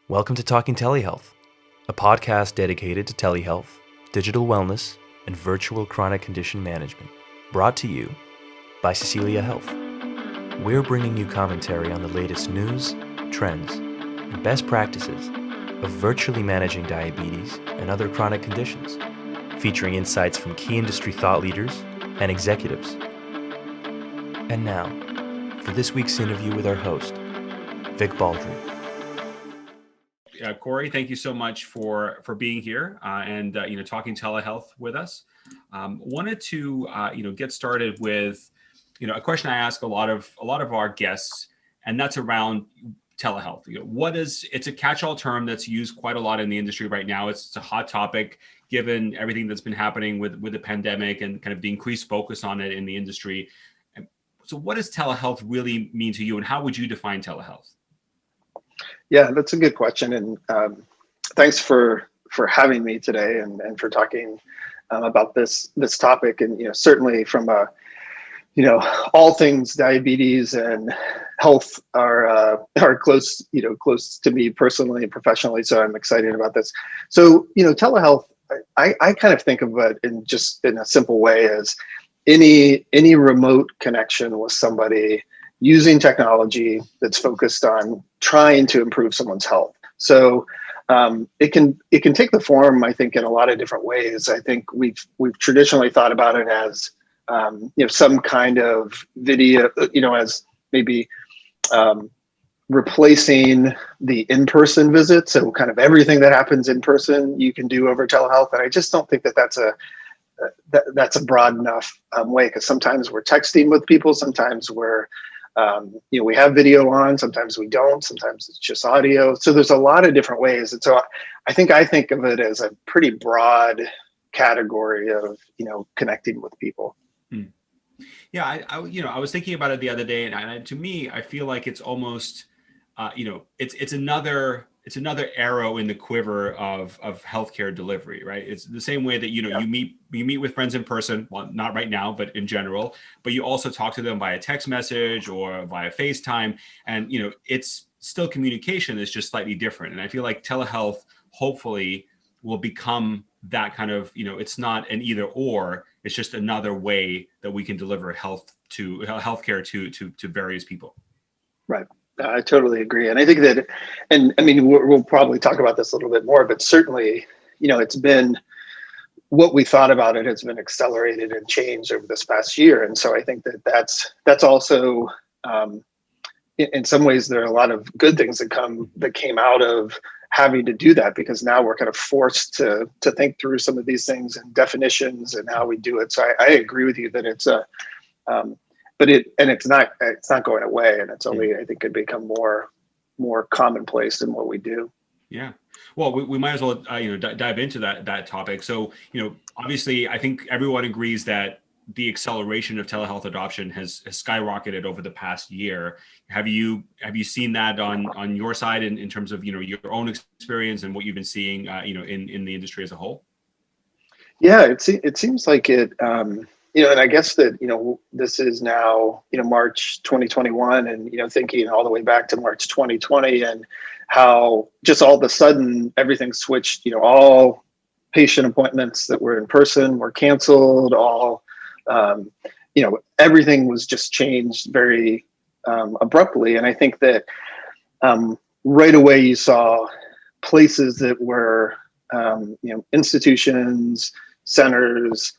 Welcome to Talking Telehealth, a podcast dedicated to telehealth, digital wellness, and virtual chronic condition management, brought to you by Cecilia Health. We're bringing you commentary on the latest news, trends, and best practices of virtually managing diabetes and other chronic conditions, featuring insights from key industry thought leaders and executives. And now, for this week's interview with our host, Vic Baldry. Korey, thank you so much for being here and talking telehealth with us. Wanted to get started with a question I ask a lot of our guests, and that's around telehealth. It's a catch-all term that's used quite a lot in the industry right now. It's a hot topic given everything that's been happening with the pandemic and kind of the increased focus on it in the industry. So what does telehealth really mean to you, and how would you define telehealth? Yeah, that's a good question, and thanks for having me today and for talking about this topic. And certainly from all things diabetes and health are close to me personally and professionally. So I'm excited about this. So telehealth, I kind of think of it in a simple way as any remote connection with somebody using technology that's focused on trying to improve someone's health. So it can take the form, I think, in a lot of different ways. I think we've traditionally thought about it as some kind of video, as maybe replacing the in-person visit. So kind of everything that happens in person you can do over telehealth. And I just don't think that's a broad enough way, because sometimes we're texting with people, sometimes we're we have video on, sometimes we don't, sometimes it's just audio. So there's a lot of different ways. And so I think of it as a pretty broad category of, connecting with people. Yeah, I was thinking about it the other day, and to me, I feel like it's almost, it's another arrow in the quiver of healthcare delivery, right? It's the same way that you meet with friends in person, well, not right now, but in general. But you also talk to them via text message or via FaceTime, and it's still communication. It's just slightly different. And I feel like telehealth hopefully will become that kind of it's not an either or. It's just another way that we can deliver healthcare to various people. Right. I totally agree. And I think that, and I mean, we'll probably talk about this a little bit more, but certainly, it's been what we thought about it has been accelerated and changed over this past year. And so I think that's also, in some ways, there are a lot of good things that came out of having to do that, because now we're kind of forced to think through some of these things and definitions and how we do it. So I agree with you that it's but it's not going away, and it's only, I think, could become more commonplace in what we do. Yeah. Well, we might as well dive into that topic. So obviously, I think everyone agrees that the acceleration of telehealth adoption has skyrocketed over the past year. Have you seen that on your side in terms of your own experience and what you've been seeing in the industry as a whole? Yeah, it seems like it. And I guess that, this is now, March 2021, and, thinking all the way back to March 2020, and how just all of a sudden everything switched, all patient appointments that were in person were canceled, everything was just changed very abruptly. And I think that right away you saw places that were, institutions, centers,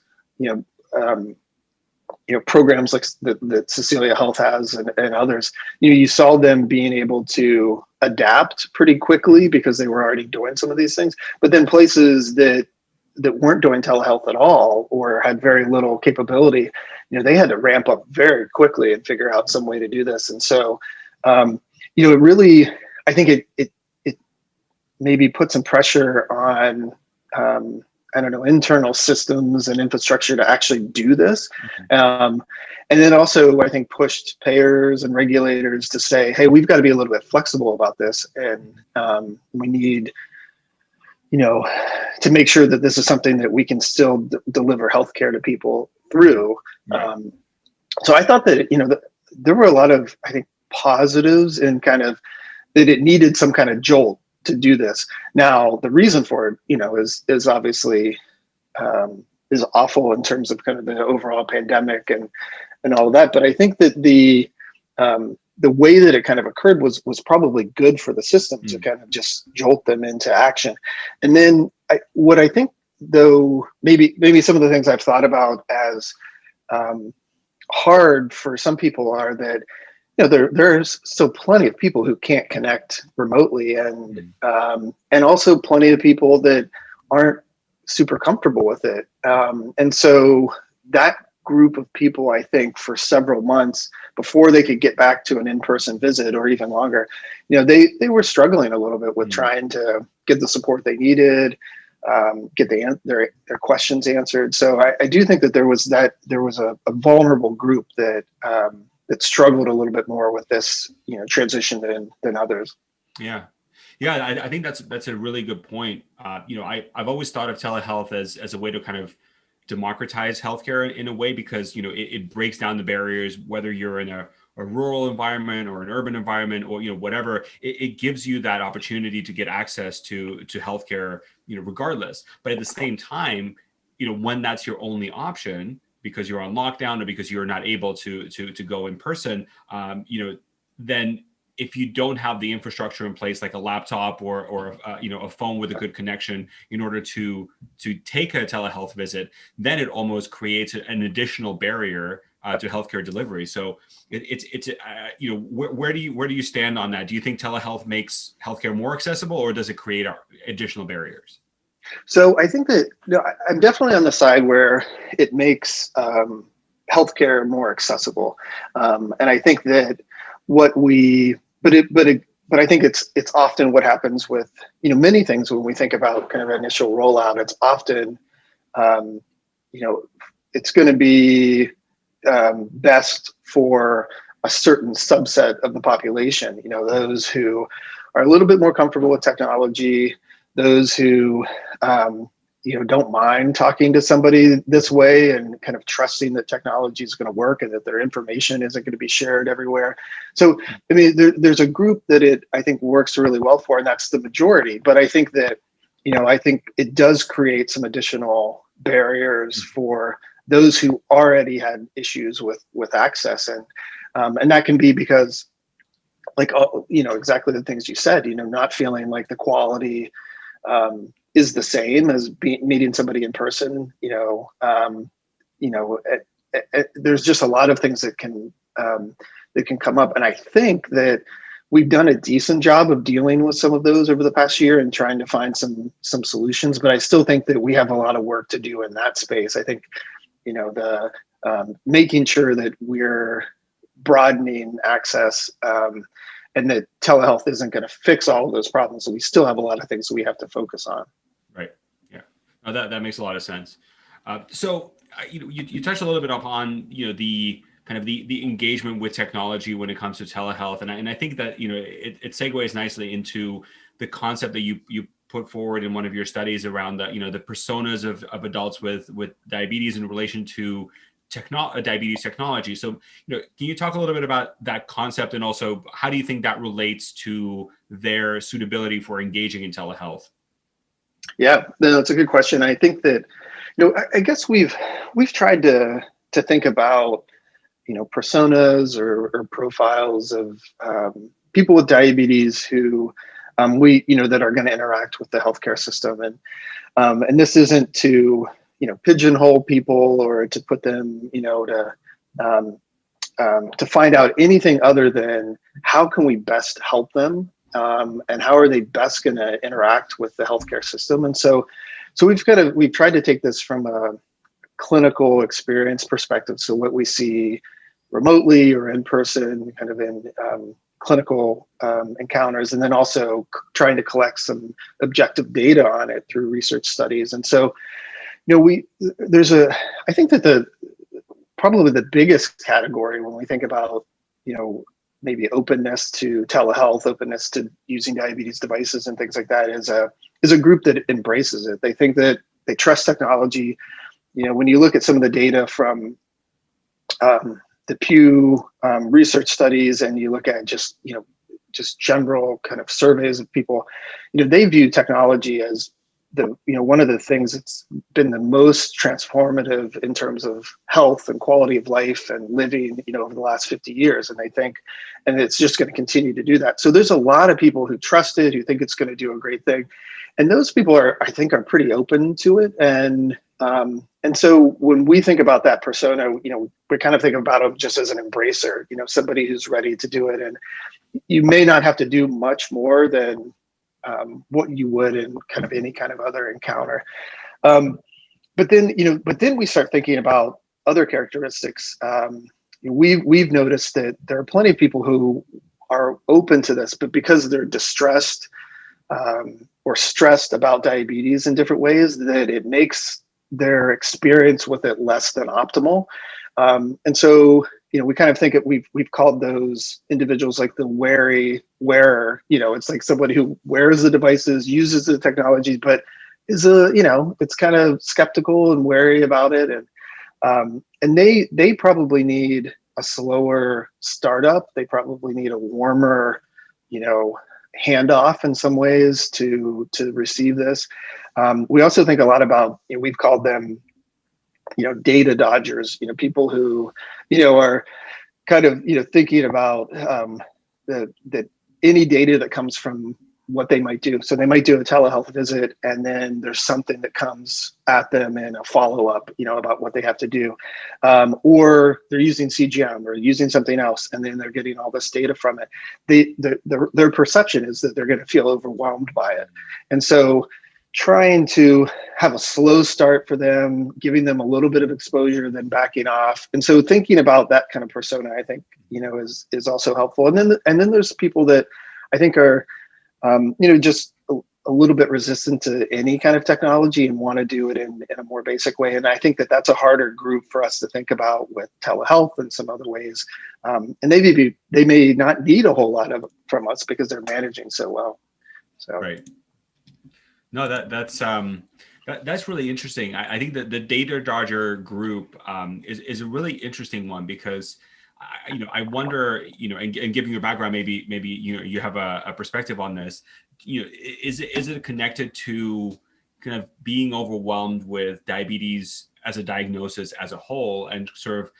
programs like that Cecilia Health has and others, you saw them being able to adapt pretty quickly because they were already doing some of these things. But then places that weren't doing telehealth at all or had very little capability, they had to ramp up very quickly and figure out some way to do this. And so, it really, I think it maybe put some pressure on, internal systems and infrastructure to actually do this. And then also, I think, pushed payers and regulators to say, hey, we've got to be a little bit flexible about this. And we need, to make sure that this is something that we can still deliver healthcare to people through. Right. So I thought that, there were a lot of, I think, positives in kind of that it needed some kind of jolt to do this. Now, the reason for it, is obviously is awful in terms of kind of the overall pandemic and all of that. But I think that the way that it kind of occurred was probably good for the system to kind of just jolt them into action. And then what I think, though, maybe some of the things I've thought about as hard for some people are that there's still plenty of people who can't connect remotely, and also plenty of people that aren't super comfortable with it. And so that group of people, I think, for several months before they could get back to an in-person visit or even longer, they were struggling a little bit with trying to get the support they needed, get their questions answered. So I do think that there was a vulnerable group that struggled a little bit more with this, transition than others. Yeah. I think that's a really good point. I've always thought of telehealth as a way to kind of democratize healthcare in a way, because it breaks down the barriers, whether you're in a rural environment or an urban environment, or whatever. It gives you that opportunity to get access to healthcare, regardless. But at the same time, when that's your only option, because you're on lockdown or because you're not able to go in person, then if you don't have the infrastructure in place, like a laptop or a phone with a good connection, in order to take a telehealth visit, then it almost creates an additional barrier to healthcare delivery. So where do you stand on that? Do you think telehealth makes healthcare more accessible, or does it create additional barriers? So I think that I'm definitely on the side where it makes healthcare more accessible, and I think that but I think it's often what happens with many things when we think about kind of initial rollout. It's often it's going to be best for a certain subset of the population. Those who are a little bit more comfortable with technology, those who don't mind talking to somebody this way and kind of trusting that technology is going to work and that their information isn't going to be shared everywhere. So, I mean, there's a group that I think works really well for, and that's the majority. But I think that, I think it does create some additional barriers for those who already had issues with access. And that can be because, exactly the things you said, not feeling like the quality is the same as meeting somebody in person. There's just a lot of things that can come up, and I think that we've done a decent job of dealing with some of those over the past year and trying to find some solutions. But I still think that we have a lot of work to do in that space. I think the making sure that we're broadening access. And that telehealth isn't going to fix all of those problems. So we still have a lot of things that we have to focus on. Right. Yeah. No, that makes a lot of sense. So you touched a little bit upon the kind of the engagement with technology when it comes to telehealth, and I think that it segues nicely into the concept that you put forward in one of your studies around the personas of adults with diabetes in relation to diabetes technology. So, can you talk a little bit about that concept, and also how do you think that relates to their suitability for engaging in telehealth? Yeah, no, that's a good question. I think that, I guess we've tried to think about, personas or profiles of people with diabetes who that are going to interact with the healthcare system, and this isn't to pigeonhole people or to put them, to find out anything other than how can we best help them, and how are they best going to interact with the healthcare system. And so we've tried to take this from a clinical experience perspective. So what we see remotely or in person, kind of in clinical encounters, and then also trying to collect some objective data on it through research studies. And so I think that probably the biggest category when we think about, maybe openness to telehealth, openness to using diabetes devices and things like that is a group that embraces it. They think that they trust technology. When you look at some of the data from the Pew research studies, and you look at just, just general kind of surveys of people, they view technology as one of the things that's been the most transformative in terms of health and quality of life and living, over the last 50 years. And and it's just going to continue to do that. So there's a lot of people who trust it, who think it's going to do a great thing. And those people I think are pretty open to it. And so when we think about that persona, we kind of think about them just as an embracer, somebody who's ready to do it. And you may not have to do much more than what you would in kind of any kind of other encounter. But then we start thinking about other characteristics. We've noticed that there are plenty of people who are open to this, but because they're distressed or stressed about diabetes in different ways, that it makes their experience with it less than optimal. And so, we kind of think we've called those individuals like the wary wearer. It's like somebody who wears the devices, uses the technology, but is it's kind of skeptical and wary about it. And they probably need a slower startup. They probably need a warmer, handoff in some ways to receive this. We also think a lot about, we've called them, data dodgers, people who, are kind of, thinking about that any data that comes from what they might do. So they might do a telehealth visit, and then there's something that comes at them in a follow-up, about what they have to do. Or they're using CGM or using something else, and then they're getting all this data from it. Their perception is that they're going to feel overwhelmed by it. And so trying to have a slow start for them, giving them a little bit of exposure, then backing off. And so thinking about that kind of persona, I think, is also helpful. And then there's people that I think are, just a little bit resistant to any kind of technology and want to do it in a more basic way. And I think that that's a harder group for us to think about with telehealth and some other ways. And they may not need a whole lot from us because they're managing so well. So. Right. No, that's really interesting. I think that the data dodger group is a really interesting one because I wonder, and given your background, maybe you have a perspective on this. Is it connected to kind of being overwhelmed with diabetes as a diagnosis as a whole, and sort of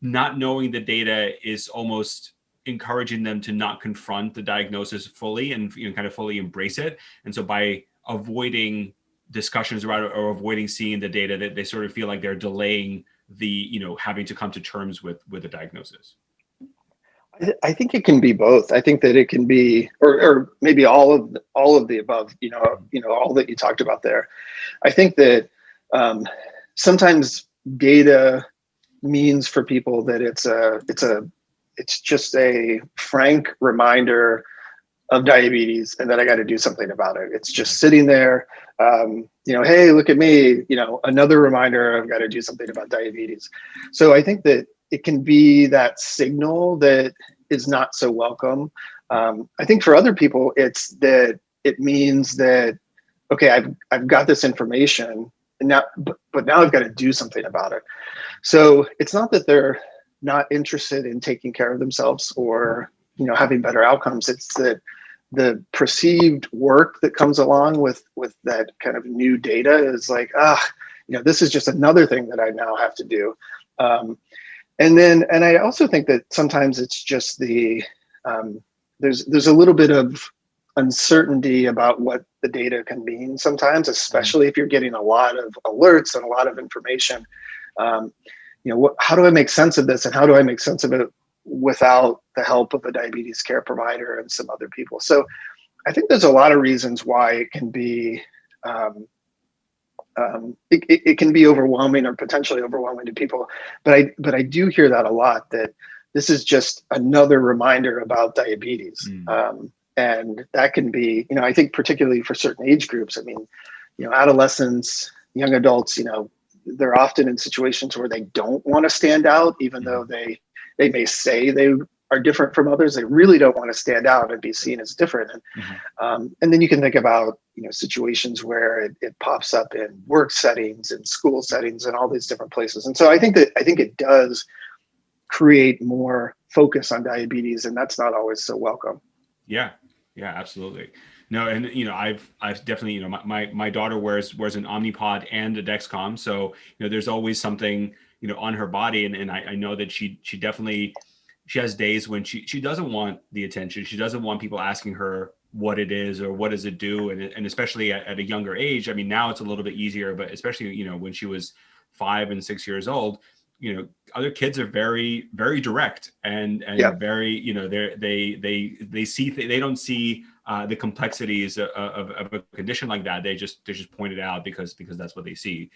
not knowing the data is almost encouraging them to not confront the diagnosis fully and kind of fully embrace it, and so by avoiding discussions around it or avoiding seeing the data, that they sort of feel like they're delaying the having to come to terms with the diagnosis? I think it can be both. I think that it can be, or maybe all of the above. All that you talked about there. I think that sometimes data means for people that it's just a frank reminder of diabetes, and that I got to do something about it. It's just sitting there. Hey, look at me. Another reminder I've got to do something about diabetes. So I think that it can be that signal that is not so welcome. I think for other people, it's that it means that, okay, I've got this information, and now, but now I've got to do something about it. So it's not that they're not interested in taking care of themselves or having better outcomes. It's that the perceived work that comes along with that kind of new data is like, this is just another thing that I now have to do. And I also think that sometimes it's just there's a little bit of uncertainty about what the data can mean sometimes, especially if you're getting a lot of alerts and a lot of information. How do I make sense of this, and how do I make sense of it without the help of a diabetes care provider and some other people? So I think there's a lot of reasons why it can be it can be overwhelming or potentially overwhelming to people. But I do hear that a lot, that this is just another reminder about diabetes. And that can be, I think particularly for certain age groups, adolescents, young adults, they're often in situations where they don't want to stand out, even though they may say they are different from others. They really don't want to stand out and be seen as different. And then you can think about, situations where it pops up in work settings and school settings and all these different places. And so I think it does create more focus on diabetes, and that's not always so welcome. Yeah, yeah, absolutely. No, and I've definitely, my daughter wears an Omnipod and a Dexcom, so there's always something on her body, and I know that she definitely, she has days when she doesn't want the attention, she doesn't want people asking her what it is or what does it do, and especially at a younger age. I mean, now it's a little bit easier, but especially when she was 5 and 6 years old, other kids are very, very direct and Yeah. very, they see, they don't see the complexities of a condition like that. They just point it out because that's what they see.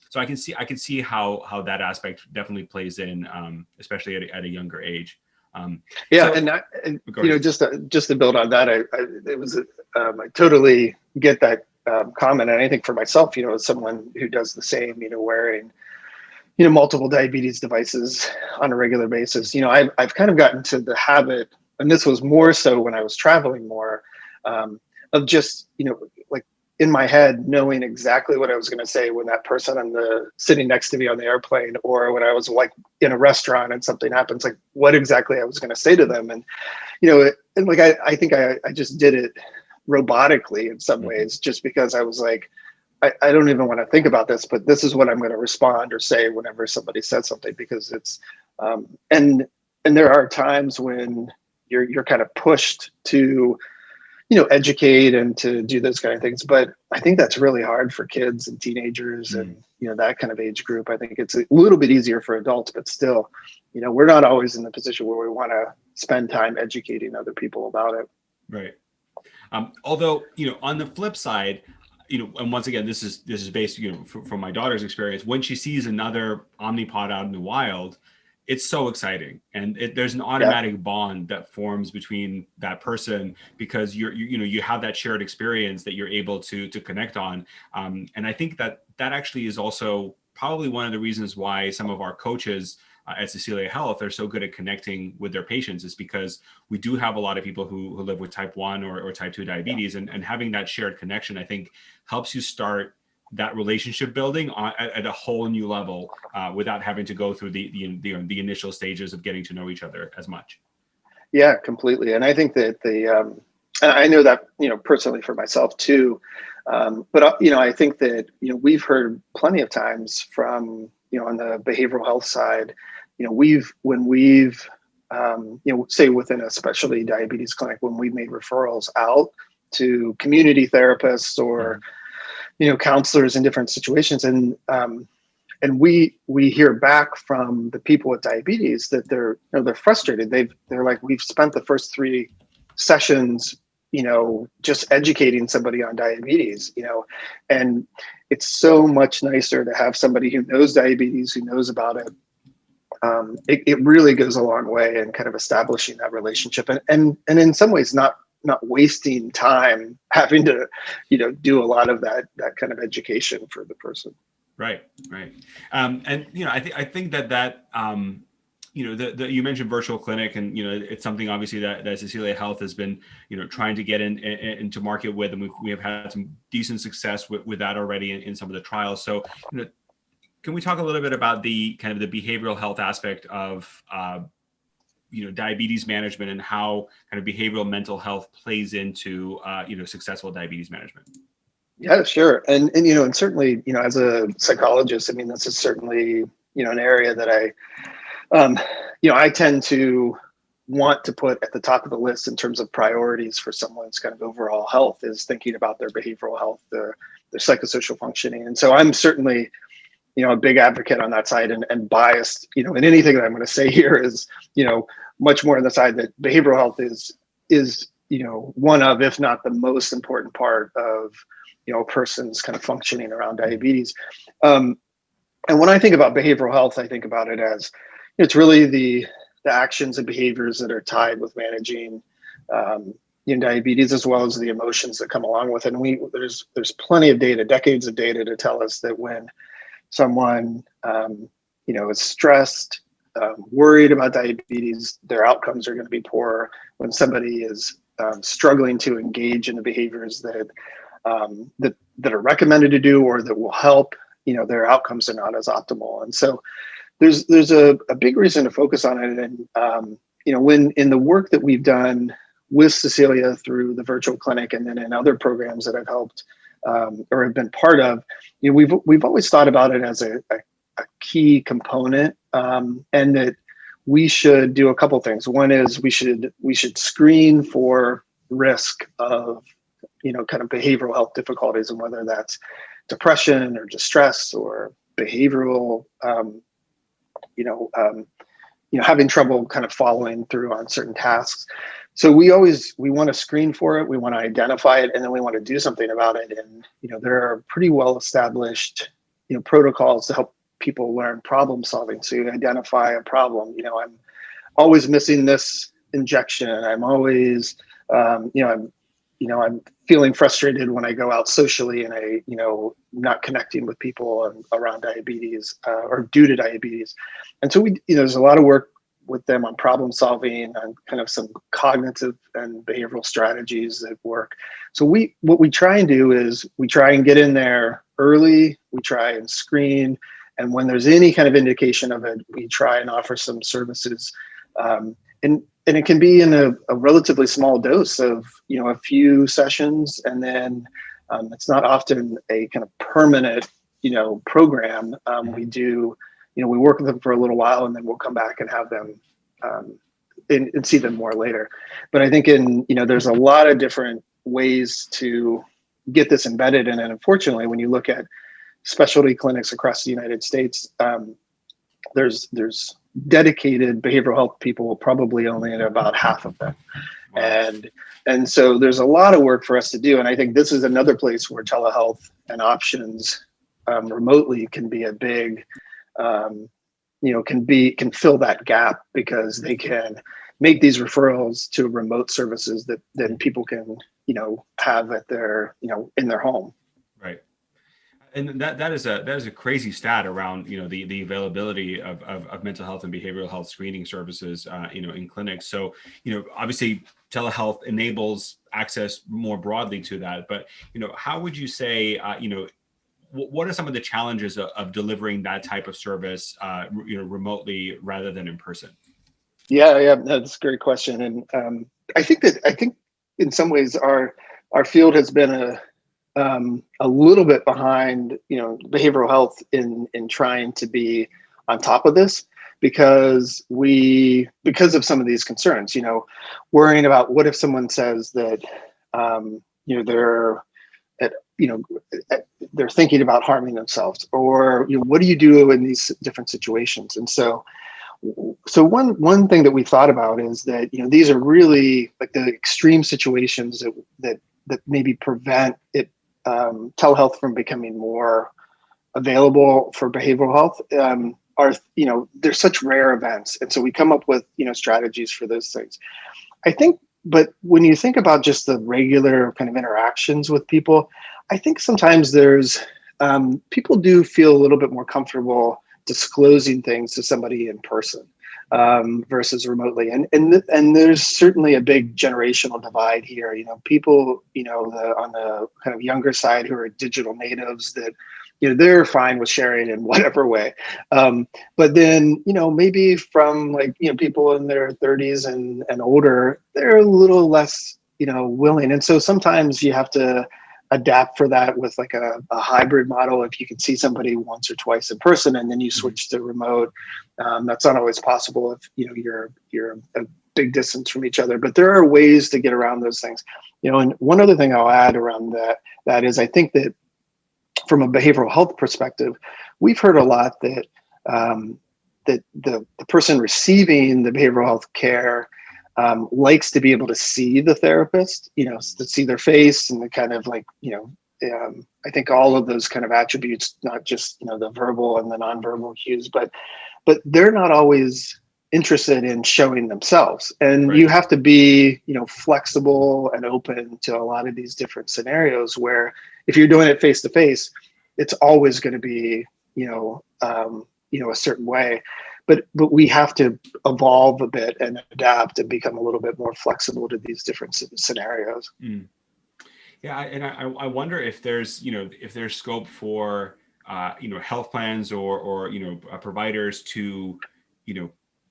So I can see how that aspect definitely plays in, especially at a younger age. Yeah, So and go ahead. just to build on that, I totally get that comment, and I think for myself, as someone who does the same, wearing multiple diabetes devices on a regular basis, I've kind of gotten to the habit, and this was more so when I was traveling more, of just like in my head knowing exactly what I was going to say when that person sitting next to me on the airplane, or when I was like in a restaurant and something happens, like what exactly I was going to say to them. And and like I think I just did it robotically in some ways, just because I was like, I don't even want to think about this, but this is what I'm going to respond or say whenever somebody says something, because it's and there are times when you're kind of pushed to educate and to do those kind of things, but I think that's really hard for kids and teenagers and that kind of age group. I think it's a little bit easier for adults, but still, we're not always in the position where we want to spend time educating other people about it. Right. Although, on the flip side, and once again, this is based, from my daughter's experience, when she sees another Omnipod out in the wild, it's so exciting. And there's an automatic bond that forms between that person, because you have that shared experience that you're able to connect on. And I think that actually is also probably one of the reasons why some of our coaches at Cecilia Health are so good at connecting with their patients, is because we do have a lot of people who live with type 1 or type 2 diabetes, and having that shared connection, I think, helps you start that relationship building at a whole new level, without having to go through the initial stages of getting to know each other as much. Yeah, completely. And I think that I know that, personally for myself too. But I think that, we've heard plenty of times from, on the behavioral health side, when we've say within a specialty diabetes clinic, when we made referrals out to community therapists or, counselors in different situations, and we hear back from the people with diabetes that they're frustrated. They're like, we've spent the first 3 sessions, just educating somebody on diabetes, and it's so much nicer to have somebody who knows diabetes, who knows about it. It really goes a long way in kind of establishing that relationship, and in some ways not wasting time having to, do a lot of that kind of education for the person. Right. And, I think that you mentioned virtual clinic, and, it's something obviously that Cecilia Health has been, trying to get into market with, and we have had some decent success with that already in some of the trials. So, can we talk a little bit about the kind of the behavioral health aspect of, diabetes management, and how kind of behavioral mental health plays into, successful diabetes management? Yeah, sure. And certainly, as a psychologist, I mean, this is certainly, an area that I tend to want to put at the top of the list in terms of priorities for someone's kind of overall health, is thinking about their behavioral health, their psychosocial functioning. And so I'm certainly, a big advocate on that side, and biased, in anything that I'm going to say here is, much more on the side that behavioral health is, one of, if not the most important part of, a person's kind of functioning around diabetes. And when I think about behavioral health, I think about it as, it's really the actions and behaviors that are tied with managing diabetes, as well as the emotions that come along with it. And there's plenty of data, decades of data, to tell us that when someone is stressed, worried about diabetes, their outcomes are going to be poor. When somebody is struggling to engage in the behaviors that are recommended to do, or that will help, their outcomes are not as optimal. And so there's a big reason to focus on it. And when in the work that we've done with Cecilia through the virtual clinic, and then in other programs that I've helped or have been part of, we've always thought about it as a key component, and that we should do a couple things. One is we should screen for risk of kind of behavioral health difficulties, and whether that's depression or distress or behavioral having trouble kind of following through on certain tasks. So we want to screen for it, we want to identify it, and then we want to do something about it. And there are pretty well established protocols to help people learn problem solving. So you identify a problem. I'm always missing this injection. I'm always I'm feeling frustrated when I go out socially and I not connecting with people around diabetes or due to diabetes. And so there's a lot of work with them on problem solving and kind of some cognitive and behavioral strategies that work. So what we try and do is we try and get in there early, we try and screen, and when there's any kind of indication of it, we try and offer some services. And it can be in a relatively small dose of a few sessions, and then it's not often a kind of permanent program. We do we work with them for a little while, and then we'll come back and have them and see them more later. But I think there's a lot of different ways to get this embedded in, and unfortunately, when you look at specialty clinics across the United States, there's dedicated behavioral health people, probably only in about half of them. Wow. And so there's a lot of work for us to do. And I think this is another place where telehealth and options remotely can be a big, can fill that gap, because they can make these referrals to remote services that then people can, have at their, in their home. Right. And that is a crazy stat around the availability of mental health and behavioral health screening services in clinics. So obviously telehealth enables access more broadly to that. But how would you say what are some of the challenges of delivering that type of service remotely rather than in person? Yeah, that's a great question. And I think in some ways our field has been a little bit behind, behavioral health in trying to be on top of this, because of some of these concerns, worrying about what if someone says that, they're thinking about harming themselves, or, what do you do in these different situations? And so one thing that we thought about is that, these are really like the extreme situations that maybe prevent it, telehealth from becoming more available for behavioral health, are they're such rare events. And so we come up with strategies for those things, I think. But when you think about just the regular kind of interactions with people, I think sometimes there's people do feel a little bit more comfortable disclosing things to somebody in person versus remotely. And there's certainly a big generational divide here. People, on the kind of younger side who are digital natives, that, they're fine with sharing in whatever way. But then, maybe from people in their 30s and older, they're a little less, willing. And so sometimes you have to adapt for that with like a hybrid model. If you can see somebody once or twice in person and then you switch to remote, that's not always possible if you're a big distance from each other. But there are ways to get around those things. And one other thing I'll add around that is I think that from a behavioral health perspective, we've heard a lot that that the person receiving the behavioral health care likes to be able to see the therapist, to see their face and the kind of I think all of those kind of attributes, not just, the verbal and the nonverbal cues, but they're not always interested in showing themselves. And right. You have to be, flexible and open to a lot of these different scenarios where if you're doing it face to face, it's always going to be, a certain way. But we have to evolve a bit and adapt and become a little bit more flexible to these different scenarios. Mm. Yeah, and I wonder if there's scope for health plans or providers to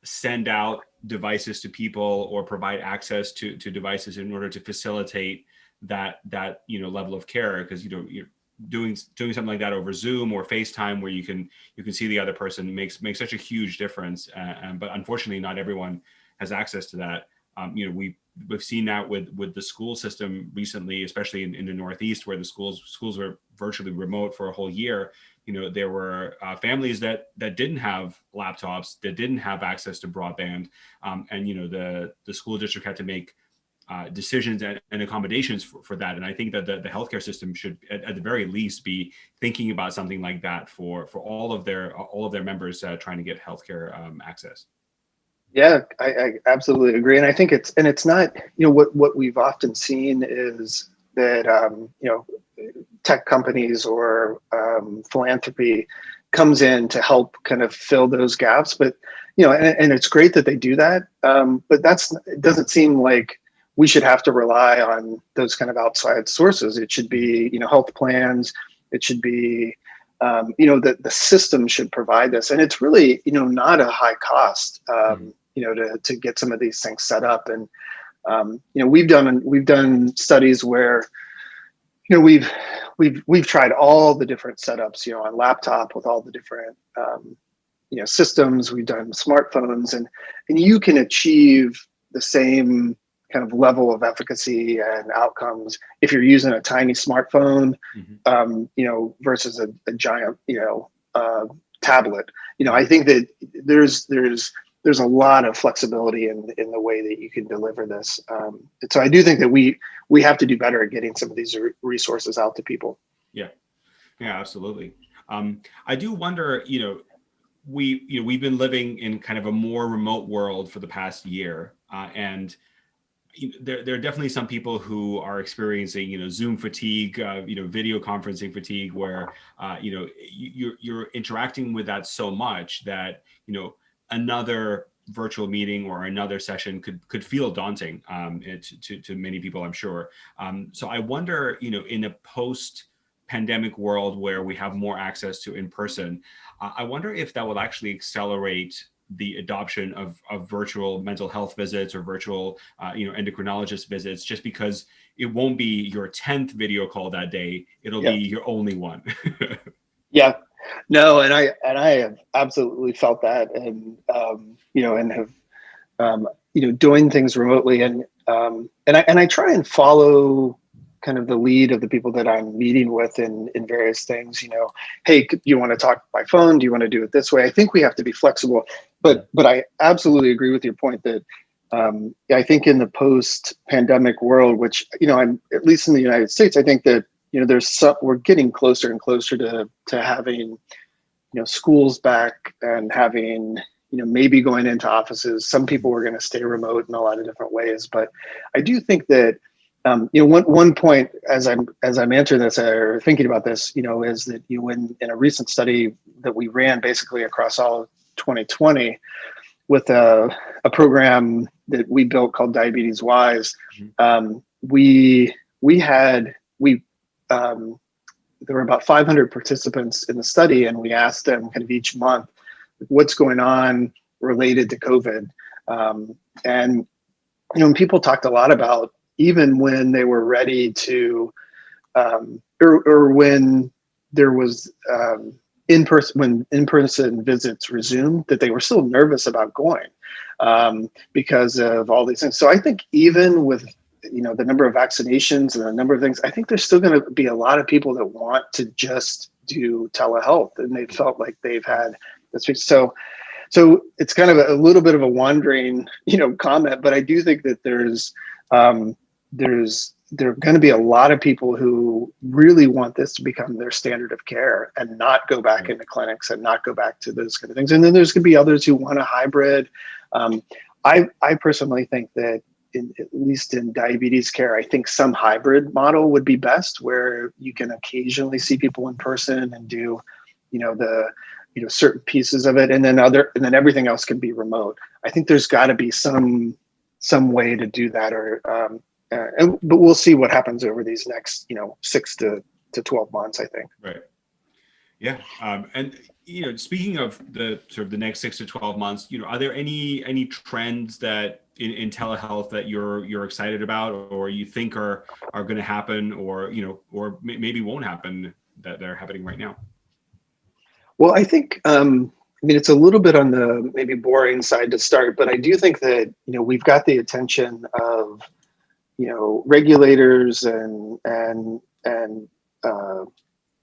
send out devices to people or provide access to devices in order to facilitate that level of care, because you're doing something like that over Zoom or FaceTime where you can see the other person makes such a huge difference. But unfortunately, not everyone has access to that. We've seen that with the school system recently, especially in the Northeast, where the schools were virtually remote for a whole year. There were families that didn't have laptops, that didn't have access to broadband, and the school district had to make decisions and accommodations for that. And I think that the healthcare system should, at the very least, be thinking about something like that for all of their members trying to get healthcare access. Yeah, I absolutely agree. And I think it's not, what we've often seen is that, tech companies or philanthropy comes in to help kind of fill those gaps. But, and it's great that they do that. But it doesn't seem like we should have to rely on those kind of outside sources. It should be, health plans. It should be, the system should provide this. And it's really, not a high cost, to get some of these things set up. And, we've done studies where, we've tried all the different setups, on laptop with all the different, systems. We've done smartphones, and you can achieve the same kind of level of efficacy and outcomes if you're using a tiny smartphone, versus a giant, tablet. I think that there's a lot of flexibility in the way that you can deliver this. So I do think that we have to do better at getting some of these resources out to people. Yeah, absolutely. I do wonder, we've been living in kind of a more remote world for the past year, and there are definitely some people who are experiencing, Zoom fatigue, video conferencing fatigue, where, you're interacting with that so much that, another virtual meeting or another session could feel daunting to many people, I'm sure. So I wonder, in a post-pandemic world where we have more access to in-person, I wonder if that will actually accelerate the adoption of virtual mental health visits or virtual, endocrinologist visits, just because it won't be your 10th video call that day. It'll be your only one. Yeah, no. And I have absolutely felt that, and, and have, doing things remotely, and I try and follow kind of the lead of the people that I'm meeting with in various things. Hey, you want to talk by phone? Do you want to do it this way? I think we have to be flexible, but I absolutely agree with your point that I think in the post-pandemic world, which, I'm at least in the United States, I think that, we're getting closer and closer to having, schools back and having, maybe going into offices. Some people are going to stay remote in a lot of different ways, but I do think that, one point as I'm answering this or thinking about this, is that in a recent study that we ran basically across all of 2020 with a program that we built called Diabetes Wise, there were about 500 participants in the study, and we asked them kind of each month what's going on related to COVID. And people talked a lot about, even when they were ready to, or when there was in-person visits resumed, that they were still nervous about going because of all these things. So I think even with the number of vaccinations and the number of things, I think there's still going to be a lot of people that want to just do telehealth, and they felt like they've had this. So it's kind of a little bit of a wandering, comment, but I do think that there are going to be a lot of people who really want this to become their standard of care and not go back into clinics and not go back to those kind of things. And then there's going to be others who want a hybrid. I personally think that at least in diabetes care, I think some hybrid model would be best, where you can occasionally see people in person and do, certain pieces of it, and then everything else can be remote. I think there's got to be some way to do that, but we'll see what happens over these next, 6 to 12 months, I think. Right. Yeah. And speaking of the sort of the next 6 to 12 months, are there any trends that in telehealth that you're excited about, or you think are going to happen, or maybe won't happen, that they're happening right now? Well, I think, it's a little bit on the maybe boring side to start, but I do think that, we've got the attention of, regulators and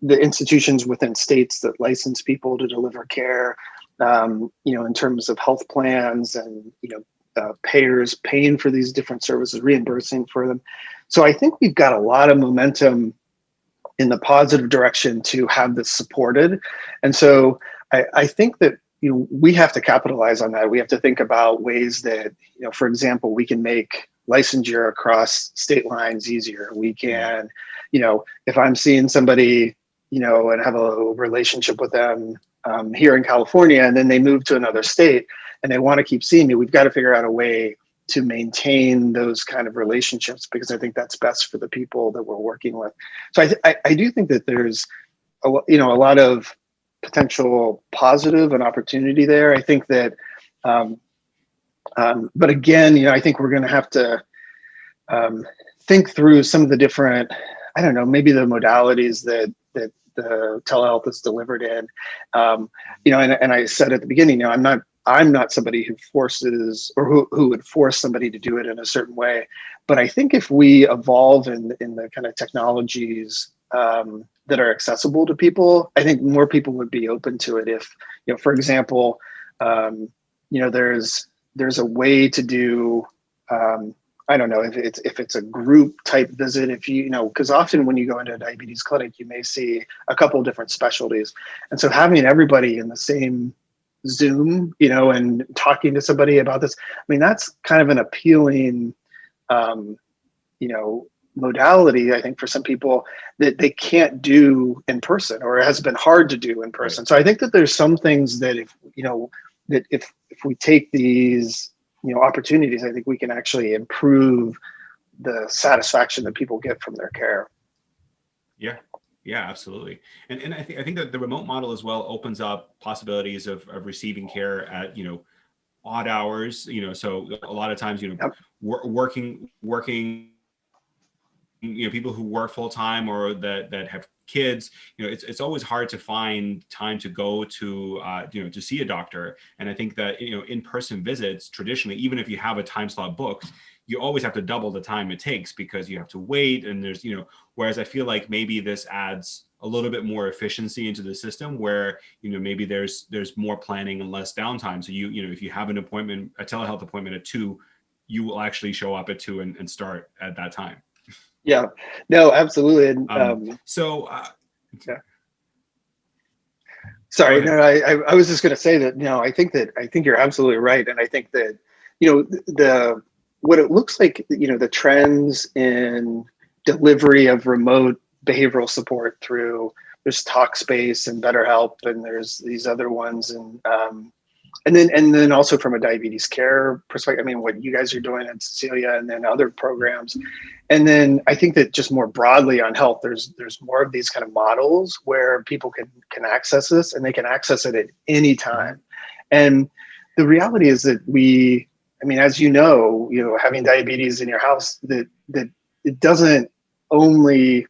the institutions within states that license people to deliver care, in terms of health plans and, payers paying for these different services, reimbursing for them. So I think we've got a lot of momentum in the positive direction to have this supported. And so I think that, we have to capitalize on that. We have to think about ways that, for example, we can make licensure across state lines easier. We can, if I'm seeing somebody, and have a relationship with them here in California, and then they move to another state and they want to keep seeing me, we've got to figure out a way to maintain those kind of relationships, because I think that's best for the people that we're working with. So I do think that there's a lot of potential positive and opportunity there. I think that, but again, I think we're going to have to think through some of the different, I don't know, maybe the modalities that the telehealth is delivered in. And I said at the beginning, I'm not somebody who forces, or who would force somebody to do it in a certain way. But I think if we evolve in the kind of technologies that are accessible to people, I think more people would be open to it. If, for example, there's a way to do, I don't know if it's a group type visit, because often when you go into a diabetes clinic, you may see a couple of different specialties. And so having everybody in the same Zoom, and talking to somebody about this, that's kind of an appealing, modality, I think, for some people that they can't do in person, or it has been hard to do in person. Right. So I think that there's some things that if we take these, opportunities, I think we can actually improve the satisfaction that people get from their care. Yeah, absolutely. And I think that the remote model as well opens up possibilities of receiving care at, odd hours, so a lot of times, yep. working, people who work full time, or that have kids, it's always hard to find time to go to, to see a doctor. And I think that, in-person visits traditionally, even if you have a time slot booked, you always have to double the time it takes, because you have to wait. And there's, whereas I feel like maybe this adds a little bit more efficiency into the system, where, maybe there's more planning and less downtime. So if you have an appointment, a telehealth appointment at 2, you will actually show up at 2 and start at that time. Yeah, no, absolutely. And, yeah. Sorry, no, I was just going to say that, I think you're absolutely right. And I think that, what it looks like, the trends in delivery of remote behavioral support through, there's Talkspace and BetterHelp, and there's these other ones. And then also from a diabetes care perspective, what you guys are doing at Cecilia, and then other programs. And then I think that just more broadly on health, there's more of these kind of models where people can access this, and they can access it at any time. And the reality is that as having diabetes in your house, that it doesn't only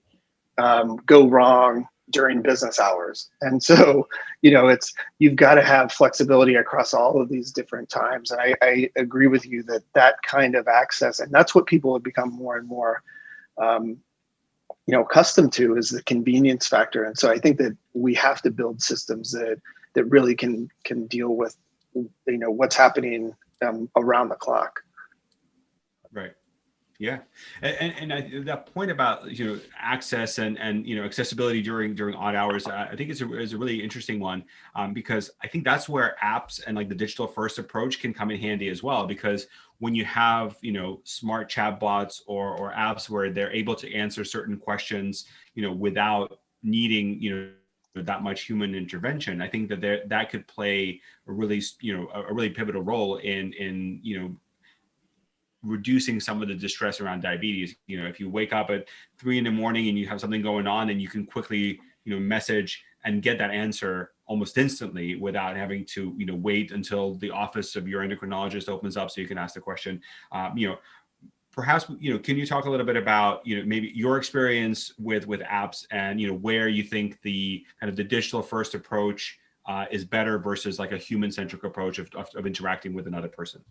go wrong during business hours. And so, you've got to have flexibility across all of these different times. And I agree with you that kind of access, and that's what people have become more and more, accustomed to, is the convenience factor. And so I think that we have to build systems that really can deal with, what's happening around the clock. Right. Yeah. And that point about, access and accessibility during odd hours, I think is a really interesting one, because I think that's where apps and like the digital first approach can come in handy as well. Because when you have, smart chatbots or apps where they're able to answer certain questions, without needing, that much human intervention, I think that could play a really pivotal role in reducing some of the distress around diabetes. If you wake up at 3 a.m. and you have something going on, and you can quickly, message and get that answer almost instantly without having to, wait until the office of your endocrinologist opens up so you can ask the question. Perhaps, can you talk a little bit about, maybe your experience with apps and, where you think the kind of the digital first approach is better versus like a human centric approach of interacting with another person?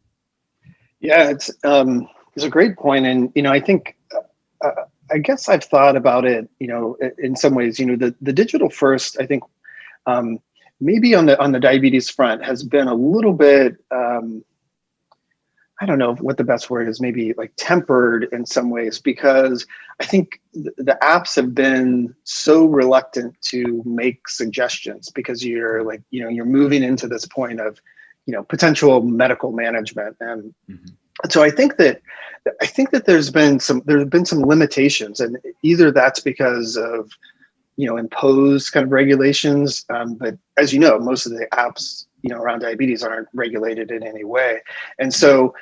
Yeah, it's a great point. And, I think, I guess I've thought about it, in some ways, the digital first, I think, maybe on the diabetes front has been a little bit, I don't know what the best word is, maybe like tempered in some ways, because I think the apps have been so reluctant to make suggestions because you're like, you're moving into this point of, potential medical management. And so I think that there have been some limitations, and either that's because of, imposed kind of regulations. But as you know, most of the apps, around diabetes aren't regulated in any way. And so,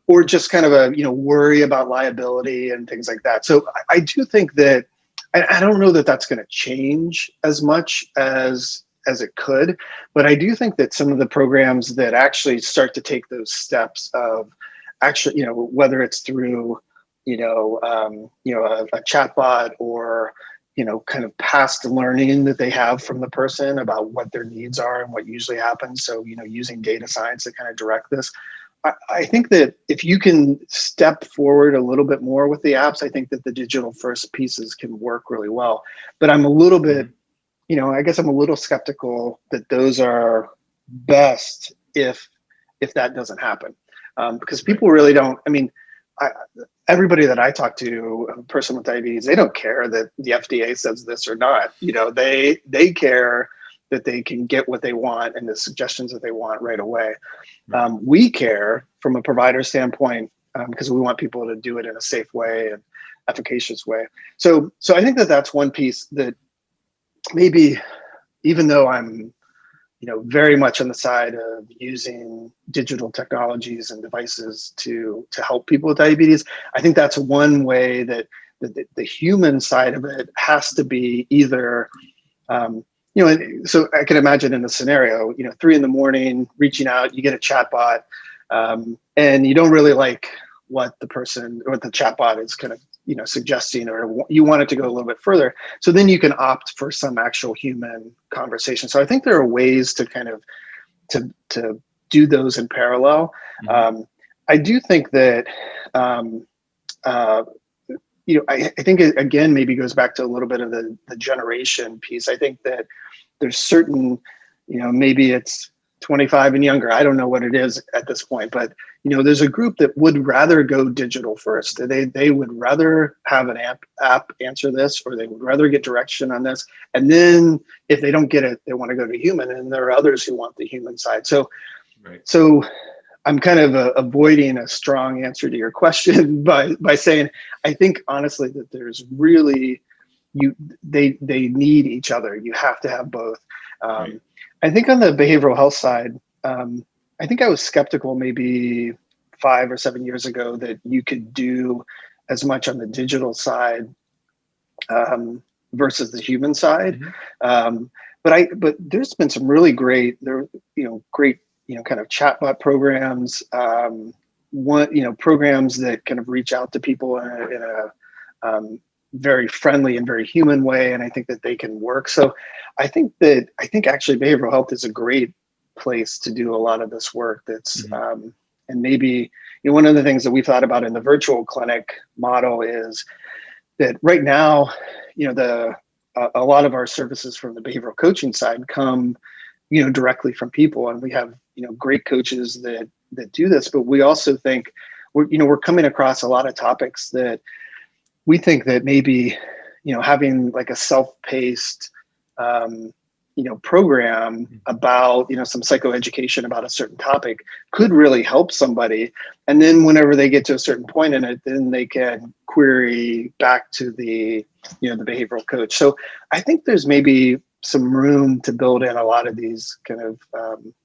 or just kind of a, worry about liability and things like that. So I do think that, I don't know that that's going to change as much as it could, but I do think that some of the programs that actually start to take those steps of actually, whether it's through, a chatbot or, kind of past learning that they have from the person about what their needs are and what usually happens. So, using data science to kind of direct this. I think that if you can step forward a little bit more with the apps, I think that the digital first pieces can work really well. But I'm a little bit, I guess I'm a little skeptical that those are best if that doesn't happen. Because people really don't, everybody that I talk to, a person with diabetes, they don't care that the FDA says this or not. They care that they can get what they want and the suggestions that they want right away. We care from a provider standpoint because we want people to do it in a safe way and efficacious way. So I think that that's one piece that maybe, even though I'm, very much on the side of using digital technologies and devices to help people with diabetes, I think that's one way that the human side of it has to be either, so I can imagine in a scenario, 3 a.m, reaching out, you get a chatbot, and you don't really like what the person or what the chatbot is kind of, suggesting, or you want it to go a little bit further. So then you can opt for some actual human conversation. So I think there are ways to kind of to do those in parallel. I do think that, I think it, again, maybe goes back to a little bit of the generation piece. I think that there's certain, maybe it's 25 and younger. I don't know what it is at this point, but there's a group that would rather go digital first. They would rather have an app answer this, or they would rather get direction on this. And then if they don't get it, they want to go to human. And there are others who want the human side. So I'm kind of avoiding a strong answer to your question by saying, I think honestly that there's really, they need each other. You have to have both. I think on the behavioral health side, I think I was skeptical maybe 5 or 7 years ago that you could do as much on the digital side versus the human side. But there's been some really great, kind of chatbot programs, programs that kind of reach out to people in a very friendly and very human way. And I think that they can work. So I think actually behavioral health is a great place to do a lot of this work. That's, and maybe, one of the things that we thought about in the virtual clinic model is that right now, a lot of our services from the behavioral coaching side come, directly from people. And we have, great coaches that do this, but we also think we're coming across a lot of topics that we think that maybe, having like a self-paced, program about, some psychoeducation about a certain topic could really help somebody. And then whenever they get to a certain point in it, then they can query back to the, the behavioral coach. So I think there's maybe some room to build in a lot of these kind of,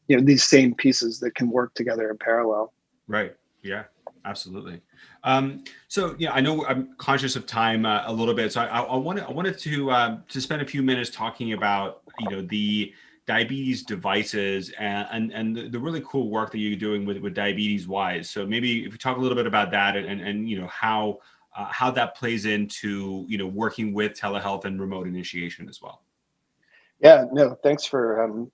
these same pieces that can work together in parallel. Right. Yeah, absolutely. So yeah, I know I'm conscious of time a little bit, so I wanted to spend a few minutes talking about the diabetes devices and the really cool work that you're doing with Diabetes Wise. So maybe if you talk a little bit about that and how that plays into working with telehealth and remote initiation as well. Yeah, no, thanks for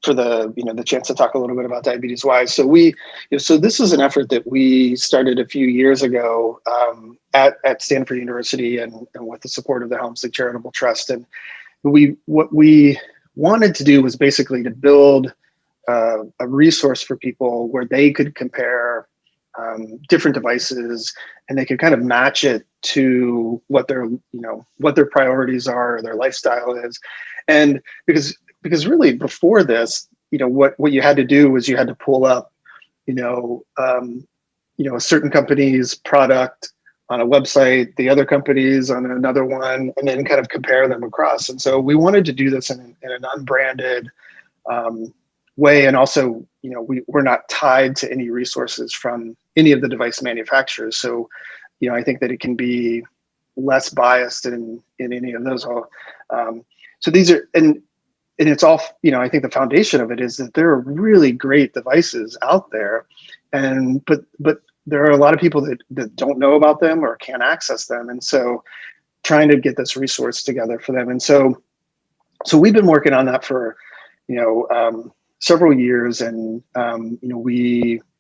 for the chance to talk a little bit about Diabetes Wise. So so this is an effort that we started a few years ago at Stanford University and with the support of the Helmsley Charitable Trust. And what we wanted to do was basically to build a resource for people where they could compare different devices, and they could kind of match it to what their priorities are, or their lifestyle is. And because really before this, what you had to do was you had to pull up a certain company's product on a website, the other companies on another one, and then kind of compare them across. And so we wanted to do this in an unbranded way. And also, we're not tied to any resources from any of the device manufacturers. So, I think that it can be less biased in any of those. So these are, and it's all, I think the foundation of it is that there are really great devices out there, but there are a lot of people that don't know about them or can't access them. And so trying to get this resource together for them. And so we've been working on that for, several years. And,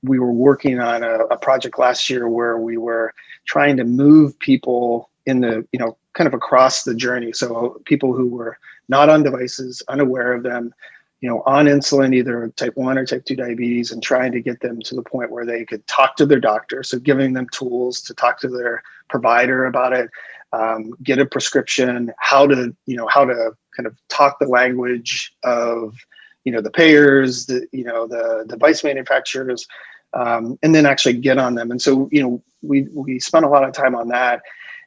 we were working on a project last year where we were trying to move people in the, kind of across the journey. So people who were not on devices, unaware of them, on insulin, either type 1 or type 2 diabetes, and trying to get them to the point where they could talk to their doctor. So giving them tools to talk to their provider about it, get a prescription, how to kind of talk the language of, the payers, the device manufacturers, and then actually get on them. And so, we spent a lot of time on that.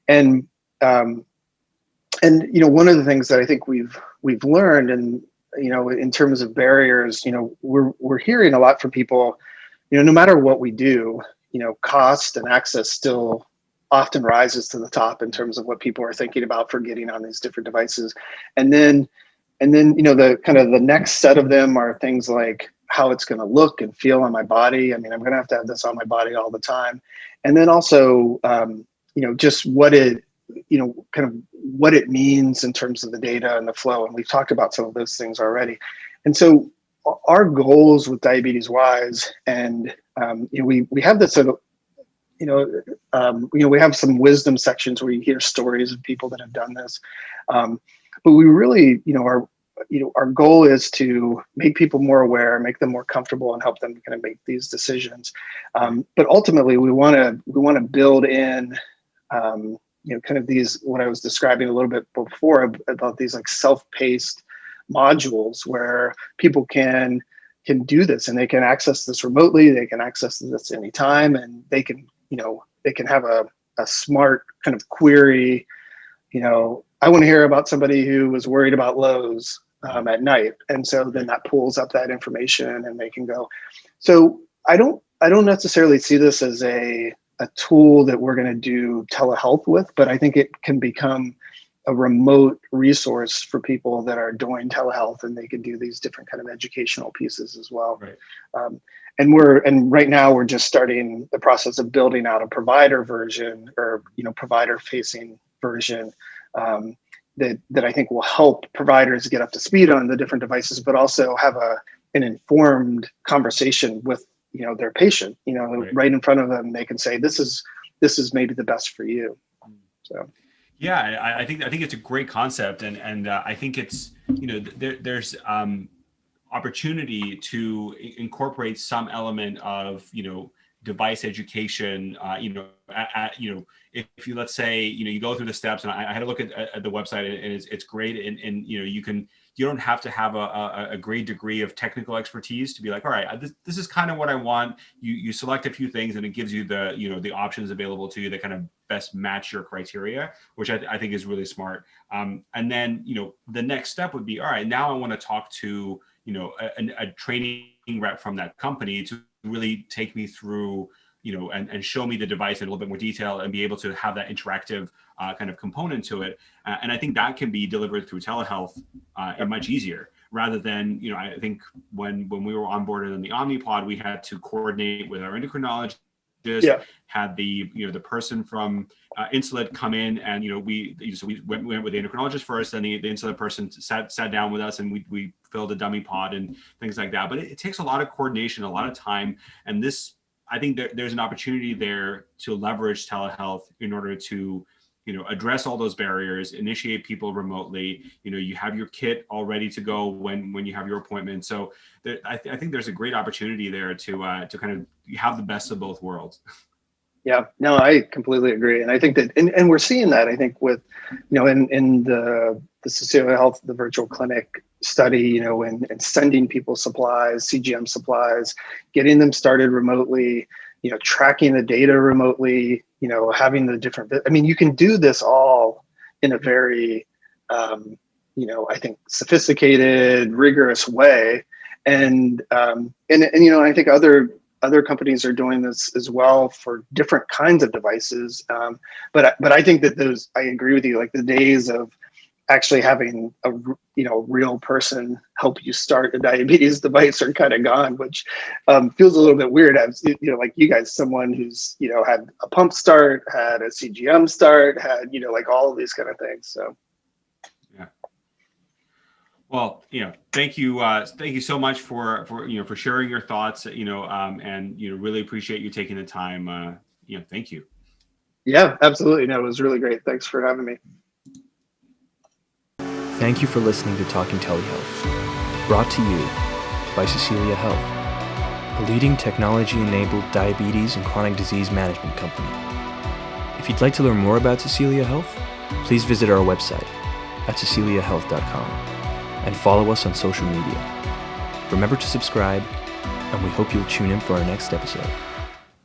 And one of the things that I think we've learned, and in terms of barriers, we're hearing a lot from people, no matter what we do, cost and access still often rises to the top in terms of what people are thinking about for getting on these different devices. And then the kind of the next set of them are things like how it's going to look and feel on my body. I mean, I'm going to have this on my body all the time. And then also, just what it, kind of what it means in terms of the data and the flow. And we've talked about some of those things already. And so our goals with Diabetes Wise, and we have this, we have some wisdom sections where you hear stories of people that have done this. But we really, our goal is to make people more aware, make them more comfortable, and help them kind of make these decisions. But ultimately, we want to build in, kind of these, what I was describing a little bit before about these like self-paced modules where people can do this, and they can access this remotely. They can access this anytime, and they can have a smart kind of query. I want to hear about somebody who was worried about lows at night, and so then that pulls up that information, and they can go. So I don't necessarily see this as a tool that we're going to do telehealth with, but I think it can become a remote resource for people that are doing telehealth, and they can do these different kind of educational pieces as well. Right. And right now we're just starting the process of building out a provider version, or provider facing version, that I think will help providers get up to speed on the different devices, but also have an informed conversation with their patient. Right in front of them, they can say, this is maybe the best for you. So yeah, I think it's a great concept, and I think it's there's opportunity to incorporate some element of device education. If you, let's say, you go through the steps, and I had a look at the website, and it's great, and you don't have to have a great degree of technical expertise to be like, all right, this is kind of what I want. You select a few things, and it gives you the options available to you that kind of best match your criteria, which I think is really smart. And then the next step would be, all right, now I want to talk to a training rep from that company to really take me through and show me the device in a little bit more detail and be able to have that interactive kind of component to it. And I think that can be delivered through telehealth and much easier, rather than, I think when we were onboarded in the Omnipod, we had to coordinate with our endocrinologist, had the person from Insulet come in, and we went with the endocrinologist first, and the Insulet person sat down with us, and we filled a dummy pod and things like that. But it takes a lot of coordination, a lot of time, and I think there's an opportunity there to leverage telehealth in order to address all those barriers, initiate people remotely. You have your kit all ready to go when you have your appointment. So I think there's a great opportunity there to kind of have the best of both worlds. Yeah, no, I completely agree. And I think that, and we're seeing that, I think, with, in the Cecilia Health, the virtual clinic study, and sending people supplies, CGM supplies, getting them started remotely, tracking the data remotely, having the different, you can do this all in a very, I think sophisticated, rigorous way. And I think other companies are doing this as well for different kinds of devices. But I think that I agree with you, like the days of actually having a real person help you start a diabetes device are kind of gone, which feels a little bit weird. As like you guys, someone who's had a pump start, had a CGM start, had like all of these kind of things. So yeah. Well, thank you so much for sharing your thoughts, and really appreciate you taking the time. Thank you. Yeah, absolutely. No, it was really great. Thanks for having me. Thank you for listening to Talking Telehealth, brought to you by Cecilia Health, a leading technology-enabled diabetes and chronic disease management company. If you'd like to learn more about Cecilia Health, please visit our website at ceciliahealth.com and follow us on social media. Remember to subscribe, and we hope you'll tune in for our next episode.